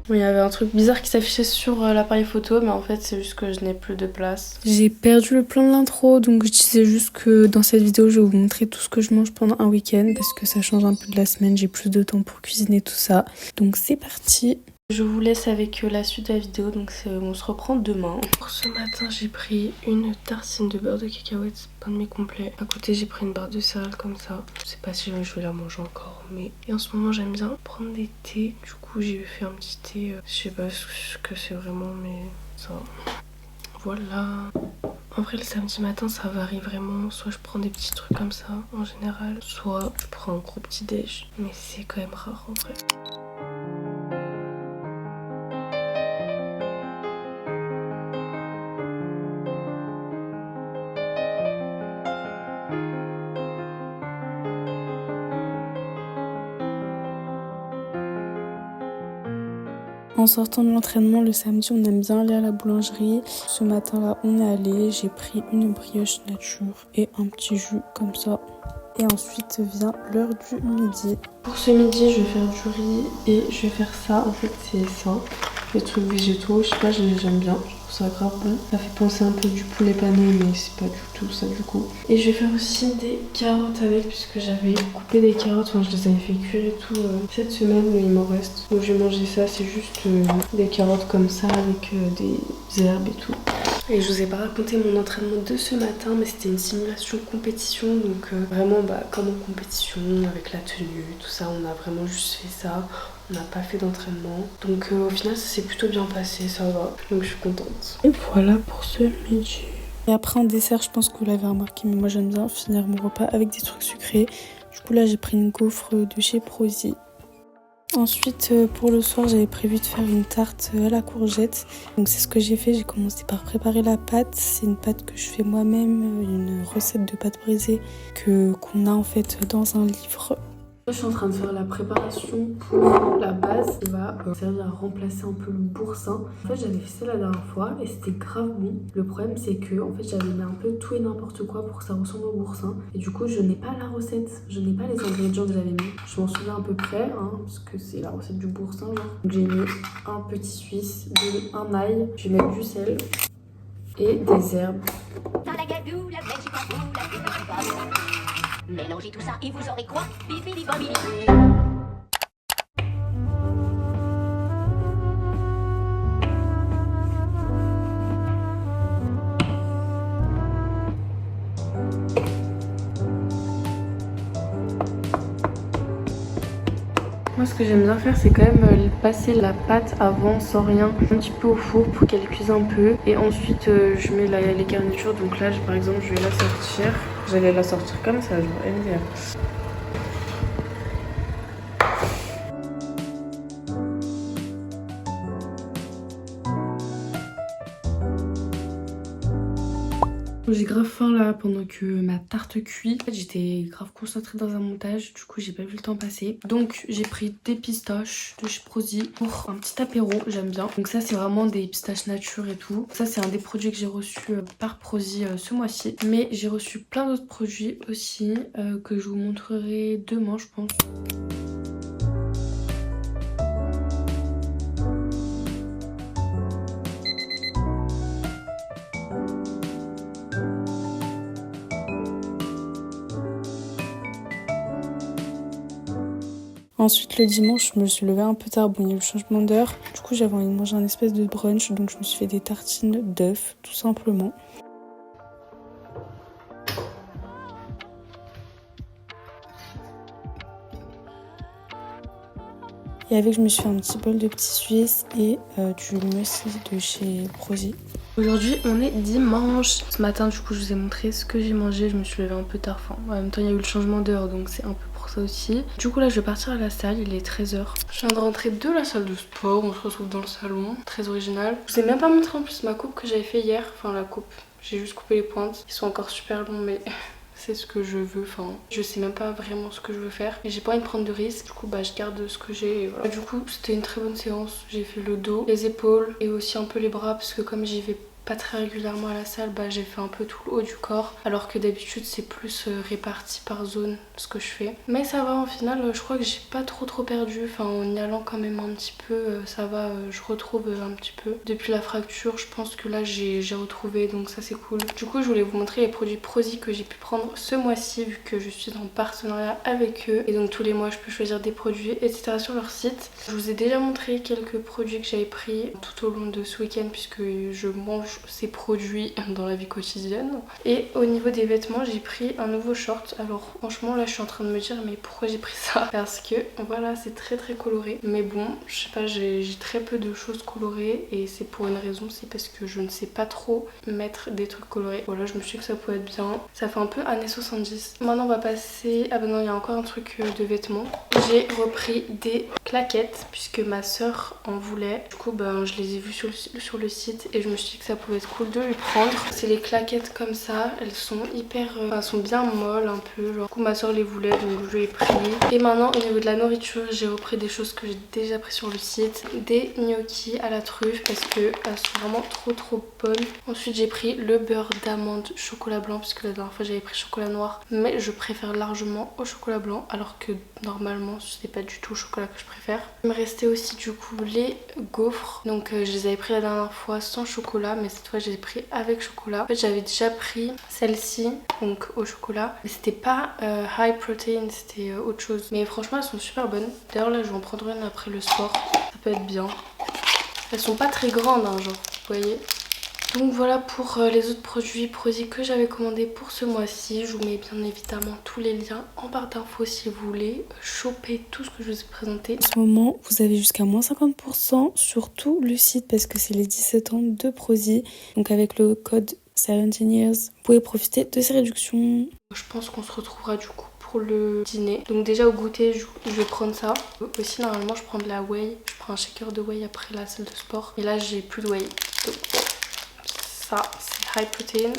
Il y avait un truc bizarre qui s'affichait sur l'appareil photo, mais en fait c'est juste que je n'ai plus de place. J'ai perdu le plan de l'intro, donc je disais juste que dans cette vidéo je vais vous montrer tout ce que je mange pendant un week-end parce que ça change un peu de la semaine, j'ai plus de temps pour cuisiner tout ça. Donc c'est parti. Je vous laisse avec la suite de la vidéo, donc on se reprend demain. Pour ce matin, j'ai pris une tartine de beurre de cacahuète, pain de mie complet. À côté, j'ai pris une barre de céréales comme ça. Je sais pas si je vais la manger encore, mais... Et en ce moment, j'aime bien prendre des thés. Du coup, j'ai fait un petit thé. Je sais pas ce que c'est vraiment, mais ça... Voilà. En vrai, le samedi matin, ça varie vraiment. Soit je prends des petits trucs comme ça, en général. Soit je prends un gros petit déj. Mais c'est quand même rare, en vrai. En sortant de l'entraînement le samedi, on aime bien aller à la boulangerie. Ce matin-là, on est allé. J'ai pris une brioche nature et un petit jus comme ça. Et ensuite vient l'heure du midi. Pour ce midi, je vais faire du riz et je vais faire ça. En fait, c'est ça. Les trucs végétaux, je sais pas, j'aime bien. Je trouve ça grave bon. Ça fait penser un peu du poulet pané, mais c'est pas du tout ça du coup. Et je vais faire aussi des carottes avec, puisque j'avais coupé des carottes. Enfin, je les avais fait cuire et tout cette semaine, mais il m'en reste. Donc je vais manger ça. C'est juste des carottes comme ça avec des herbes et tout. Et je vous ai pas raconté mon entraînement de ce matin, mais c'était une simulation compétition, donc vraiment comme en compétition, avec la tenue, tout ça, on a vraiment juste fait ça, on n'a pas fait d'entraînement. Donc au final ça s'est plutôt bien passé, ça va, donc je suis contente. Et voilà pour ce midi. Et après en dessert, je pense que vous l'avez remarqué, mais moi j'aime bien finir mon repas avec des trucs sucrés. Du coup là j'ai pris une gaufre de chez Prozzy. Ensuite, pour le soir, j'avais prévu de faire une tarte à la courgette. Donc c'est ce que j'ai fait, j'ai commencé par préparer la pâte. C'est une pâte que je fais moi-même, une recette de pâte brisée qu'on a en fait dans un livre. Je suis en train de faire la préparation pour la base qui va servir à remplacer un peu le boursin. En fait, j'avais fait ça la dernière fois et c'était grave bon. Le problème, c'est que en fait, j'avais mis un peu tout et n'importe quoi pour que ça ressemble au boursin. Et du coup, je n'ai pas la recette, je n'ai pas les ingrédients que j'avais mis. Je m'en souviens à peu près, parce que c'est la recette du boursin. Genre. Donc j'ai mis un petit suisse, un ail, je vais mettre du sel et des herbes. Mélangez tout ça et vous aurez quoi? Bibidi bobidi. Moi, ce que j'aime bien faire, c'est quand même passer la pâte avant, sans rien, un petit peu au four pour qu'elle cuise un peu. Et ensuite, je mets les garnitures. Donc là, par exemple, je vais la sortir. J'allais la sortir comme ça, genre MDR. J'ai grave faim là pendant que ma tarte cuit. En fait, j'étais grave concentrée dans un montage, du coup j'ai pas vu le temps passer. Donc j'ai pris des pistaches de chez Prozzy pour un petit apéro, j'aime bien. Donc ça c'est vraiment des pistaches nature et tout. Ça c'est un des produits que j'ai reçu par Prozzy ce mois-ci. Mais j'ai reçu plein d'autres produits aussi que je vous montrerai demain je pense. Ensuite le dimanche je me suis levée un peu tard, bon il y a eu le changement d'heure. Du coup j'avais envie de manger un espèce de brunch, donc je me suis fait des tartines d'œufs tout simplement. Et avec je me suis fait un petit bol de petits suisses et du muesli de chez Prozzy. Aujourd'hui on est dimanche. Ce matin du coup je vous ai montré ce que j'ai mangé, je me suis levée un peu tard. Enfin, en même temps il y a eu le changement d'heure donc c'est un peu pour ça aussi. Du coup là je vais partir à la salle, il est 13 h. Je viens de rentrer de la salle de sport, on se retrouve dans le salon, très original. Je vous ai même pas montré en plus ma coupe que j'avais fait hier, enfin la coupe. J'ai juste coupé les pointes, ils sont encore super longs mais... c'est ce que je veux, enfin je sais même pas vraiment ce que je veux faire et j'ai pas envie de prendre de risques, du coup je garde ce que j'ai et voilà. Du coup c'était une très bonne séance, j'ai fait le dos, les épaules et aussi un peu les bras parce que comme j'y vais pas très régulièrement à la salle, bah j'ai fait un peu tout le haut du corps, alors que d'habitude c'est plus réparti par zone ce que je fais. Mais ça va, en final je crois que j'ai pas trop perdu, enfin en y allant quand même un petit peu, ça va, je retrouve un petit peu. Depuis la fracture je pense que là j'ai retrouvé, donc ça c'est cool. Du coup je voulais vous montrer les produits Prozis que j'ai pu prendre ce mois-ci vu que je suis en partenariat avec eux, et donc tous les mois je peux choisir des produits etc sur leur site. Je vous ai déjà montré quelques produits que j'avais pris tout au long de ce week-end puisque je mange ces produits dans la vie quotidienne. Et au niveau des vêtements j'ai pris un nouveau short. Alors franchement là je suis en train de me dire mais pourquoi j'ai pris ça, parce que voilà c'est très coloré, mais bon je sais pas, j'ai très peu de choses colorées et c'est pour une raison, c'est parce que je ne sais pas trop mettre des trucs colorés. Voilà, je me suis dit que ça pouvait être bien, ça fait un peu années 70. Maintenant on va passer, ah bah non il y a encore un truc de vêtements. J'ai repris des claquettes puisque ma soeur en voulait, du coup ben je les ai vues sur le site et je me suis dit que ça pouvait être cool de les prendre. C'est les claquettes comme ça, elles sont hyper, elles sont bien molles un peu, genre. Du coup ma soeur les voulait donc je les ai pris. Et maintenant au niveau de la nourriture j'ai repris des choses que j'ai déjà pris sur le site, des gnocchis à la truffe parce que elles sont vraiment trop bonnes. Ensuite j'ai pris le beurre d'amande chocolat blanc puisque la dernière fois j'avais pris chocolat noir, mais je préfère largement au chocolat blanc alors que normalement c'est pas du tout au chocolat que je préfère. Il me restait aussi du coup les gaufres, donc je les avais pris la dernière fois sans chocolat mais cette fois je les ai pris avec chocolat. En fait j'avais déjà pris celle-ci donc au chocolat mais c'était pas high protein, c'était autre chose, mais franchement elles sont super bonnes. D'ailleurs là je vais en prendre une après le sport, ça peut être bien. Elles sont pas très grandes hein, genre, vous voyez. Donc voilà pour les autres produits Prozis que j'avais commandés pour ce mois-ci. Je vous mets bien évidemment tous les liens en barre d'infos si vous voulez choper tout ce que je vous ai présenté. En ce moment, vous avez jusqu'à moins 50% sur tout le site parce que c'est les 17 ans de Prozis. Donc avec le code 17 years, vous pouvez profiter de ces réductions. Je pense qu'on se retrouvera du coup pour le dîner. Donc déjà au goûter, je vais prendre ça. Aussi normalement je prends de la whey. Je prends un shaker de whey après la salle de sport. Et là j'ai plus de whey. Donc, ça c'est high protein.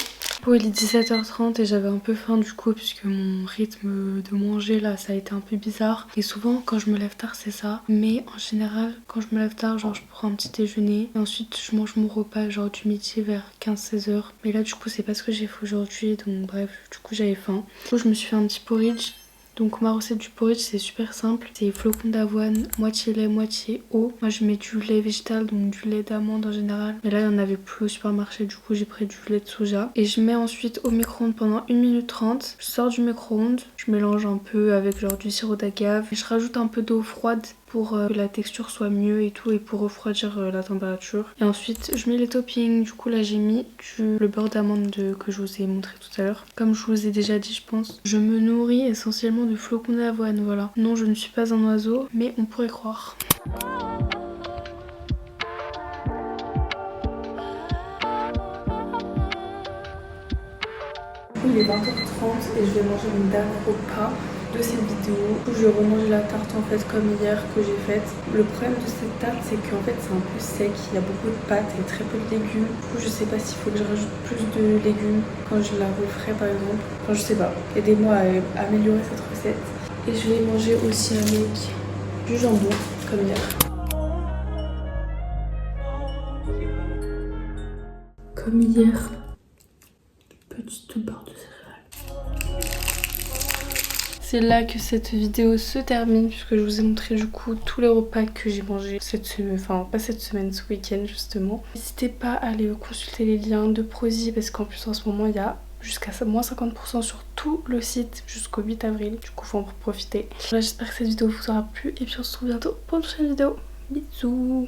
Bon, il est 17h30 et j'avais un peu faim du coup puisque mon rythme de manger là ça a été un peu bizarre. Et souvent quand je me lève tard c'est ça. Mais en général quand je me lève tard genre je prends un petit déjeuner. Et ensuite je mange mon repas genre du midi vers 15-16h. Mais là du coup c'est pas ce que j'ai fait aujourd'hui. Donc bref du coup j'avais faim. Du coup je me suis fait un petit porridge. Donc ma recette du porridge c'est super simple, c'est flocons d'avoine, moitié lait, moitié eau. Moi je mets du lait végétal, donc du lait d'amande en général. Mais là il n'y en avait plus au supermarché, du coup j'ai pris du lait de soja. Et je mets ensuite au micro-ondes pendant 1 minute 30. Je sors du micro-ondes, je mélange un peu avec genre du sirop d'agave. Et je rajoute un peu d'eau froide pour que la texture soit mieux et tout et pour refroidir la température. Et ensuite je mets les toppings, du coup là j'ai mis le beurre d'amande que je vous ai montré tout à l'heure. Comme je vous ai déjà dit je pense, je me nourris essentiellement de flocons d'avoine, voilà. Non je ne suis pas un oiseau mais on pourrait croire. Il est 20h30 et je vais manger mon dernier repas de cette vidéo. Je vais remanger la tarte en fait comme hier que j'ai faite. Le problème de cette tarte c'est qu'en fait c'est un peu sec, il y a beaucoup de pâtes et très peu de légumes. Du coup je sais pas s'il faut que je rajoute plus de légumes quand je la referai par exemple. Enfin je sais pas, aidez-moi à améliorer cette recette. Et je vais manger aussi avec du jambon comme hier. Comme hier, petite barre de céréales. C'est là que cette vidéo se termine puisque je vous ai montré du coup tous les repas que j'ai mangés cette semaine, enfin pas cette semaine, ce week-end justement. N'hésitez pas à aller consulter les liens de Prozis parce qu'en plus en ce moment il y a jusqu'à moins 50% sur tout le site jusqu'au 8 avril. Du coup faut en profiter. Voilà, j'espère que cette vidéo vous aura plu et puis on se retrouve bientôt pour une prochaine vidéo. Bisous.